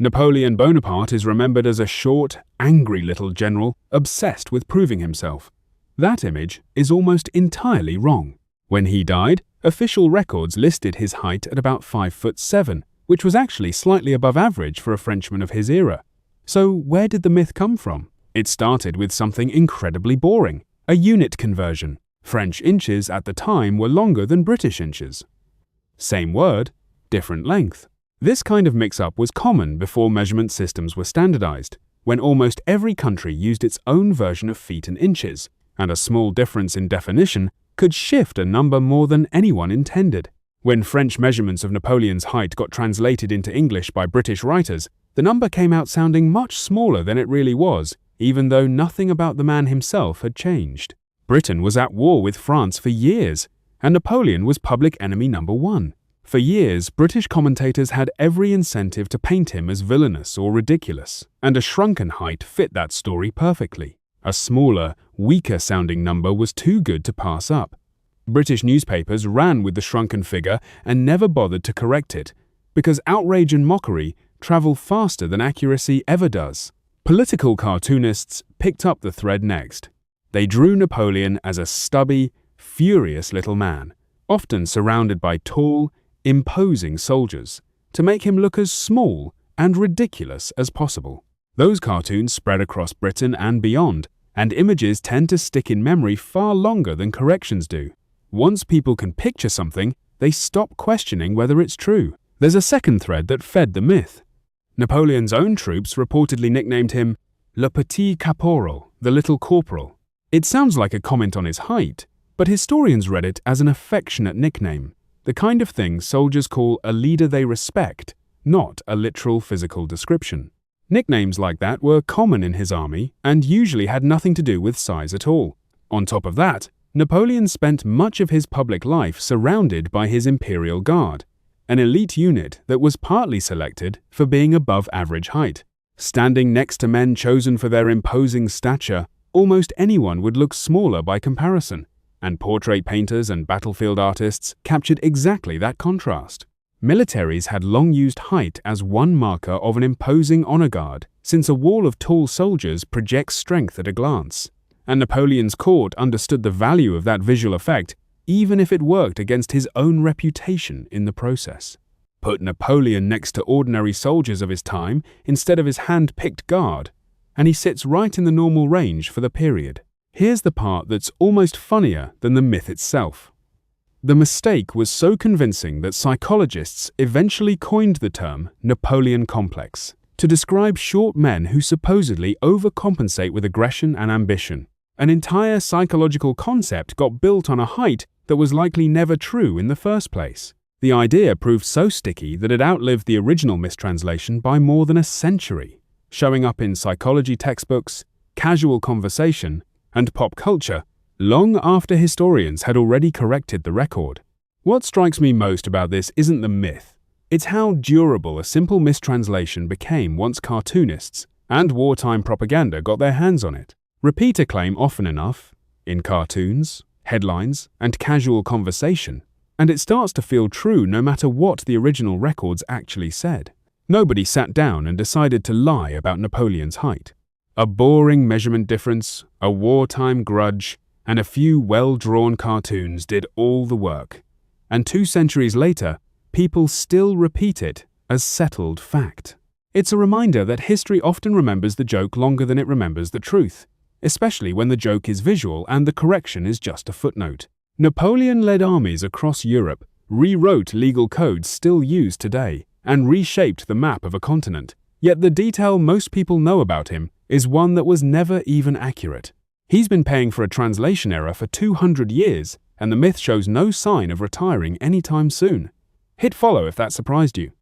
Napoleon Bonaparte is remembered as a short, angry little general obsessed with proving himself. That image is almost entirely wrong. When he died, official records listed his height at about 5'7", which was actually slightly above average for a Frenchman of his era. So where did the myth come from? It started with something incredibly boring, a unit conversion. French inches at the time were longer than British inches. Same word, different length. This kind of mix-up was common before measurement systems were standardized, when almost every country used its own version of feet and inches, and a small difference in definition could shift a number more than anyone intended. When French measurements of Napoleon's height got translated into English by British writers, the number came out sounding much smaller than it really was, even though nothing about the man himself had changed. Britain was at war with France for years, and Napoleon was public enemy number one. For years, British commentators had every incentive to paint him as villainous or ridiculous, and a shrunken height fit that story perfectly. A smaller, weaker-sounding number was too good to pass up. British newspapers ran with the shrunken figure and never bothered to correct it, because outrage and mockery travel faster than accuracy ever does. Political cartoonists picked up the thread next. They drew Napoleon as a stubby, furious little man, often surrounded by tall, imposing soldiers, to make him look as small and ridiculous as possible. Those cartoons spread across Britain and beyond, and images tend to stick in memory far longer than corrections do. Once people can picture something, they stop questioning whether it's true. There's a second thread that fed the myth. Napoleon's own troops reportedly nicknamed him Le Petit Caporal, the Little Corporal. It sounds like a comment on his height, but historians read it as an affectionate nickname, the kind of thing soldiers call a leader they respect, not a literal physical description. Nicknames like that were common in his army and usually had nothing to do with size at all. On top of that, Napoleon spent much of his public life surrounded by his Imperial Guard, an elite unit that was partly selected for being above average height. Standing next to men chosen for their imposing stature, almost anyone would look smaller by comparison, and portrait painters and battlefield artists captured exactly that contrast. Militaries had long used height as one marker of an imposing honor guard, since a wall of tall soldiers projects strength at a glance, and Napoleon's court understood the value of that visual effect, even if it worked against his own reputation in the process. Put Napoleon next to ordinary soldiers of his time instead of his hand-picked guard, and he sits right in the normal range for the period. Here's the part that's almost funnier than the myth itself. The mistake was so convincing that psychologists eventually coined the term Napoleon complex to describe short men who supposedly overcompensate with aggression and ambition. An entire psychological concept got built on a height that was likely never true in the first place. The idea proved so sticky that it outlived the original mistranslation by more than a century, showing up in psychology textbooks, casual conversation, and pop culture long after historians had already corrected the record. What strikes me most about this isn't the myth. It's how durable a simple mistranslation became once cartoonists and wartime propaganda got their hands on it. Repeat a claim often enough, in cartoons, headlines, and casual conversation, and it starts to feel true no matter what the original records actually said. Nobody sat down and decided to lie about Napoleon's height. A boring measurement difference, a wartime grudge, and a few well-drawn cartoons did all the work. And 2 centuries later, people still repeat it as settled fact. It's a reminder that history often remembers the joke longer than it remembers the truth, especially when the joke is visual and the correction is just a footnote. Napoleon led armies across Europe, rewrote legal codes still used today, and reshaped the map of a continent. Yet the detail most people know about him is one that was never even accurate. He's been paying for a translation error for 200 years, and the myth shows no sign of retiring anytime soon. Hit follow if that surprised you.